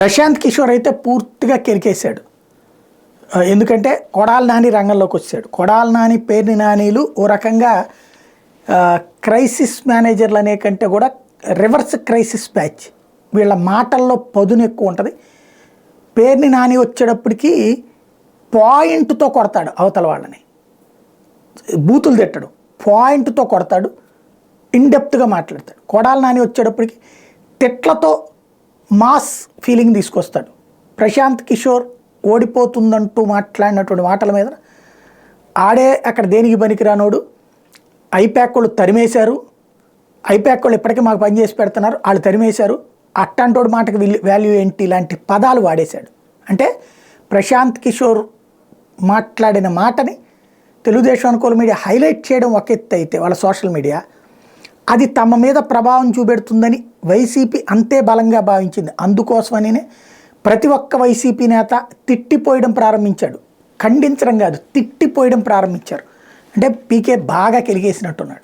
ప్రశాంత్ కిషోర్ అయితే పూర్తిగా కెరికేశాడు. ఎందుకంటే కొడాలి నాని రంగంలోకి వచ్చాడు. కొడాలి నాని, పేర్ని నానీలు ఓ రకంగా క్రైసిస్ మేనేజర్లు అనే కంటే కూడా రివర్స్ క్రైసిస్ బ్యాచ్. వీళ్ళ మాటల్లో పదును ఎక్కువ ఉంటుంది. పేర్ని నాని వచ్చేటప్పటికి పాయింట్తో కొడతాడు అవతల వాళ్ళని, బూతులు తిట్టడు, పాయింట్తో కొడతాడు, ఇన్డెప్త్గా మాట్లాడతాడు. కొడాలి నాని వచ్చేటప్పటికి తిట్లతో మాస్ ఫీలింగ్ తీసుకొస్తాడు. ప్రశాంత్ కిషోర్ ఓడిపోతుందంటూ మాట్లాడినటువంటి మాటల మీద ఆడే అక్కడ దేనికి పనికిరానోడు, ఐప్యాక్ వాళ్ళు తరిమేశారు, ఐప్యాక్ వాళ్ళు ఇప్పటికీ మాకు పనిచేసి పెడుతున్నారు, వాళ్ళు తరిమేశారు, అట్టంటోడు మాటకి వాల్యూ ఏంటి ఇలాంటి పదాలు వాడేశాడు. అంటే ప్రశాంత్ కిషోర్ మాట్లాడిన మాటని తెలుగుదేశం అనుకూల మీడియా హైలైట్ చేయడం ఒక ఎత్తు అయితే వాళ్ళ సోషల్ మీడియా అది తమ మీద ప్రభావం చూపెడుతుందని వైసీపీ అంతే బలంగా భావించింది. అందుకోసమనే ప్రతి ఒక్క వైసీపీ నేత తిట్టిపోయడం ప్రారంభించాడు. ఖండించడం కాదు, తిట్టిపోయడం ప్రారంభించారు. అంటే పీకే బాగా కెలిగేసినట్టున్నాడు.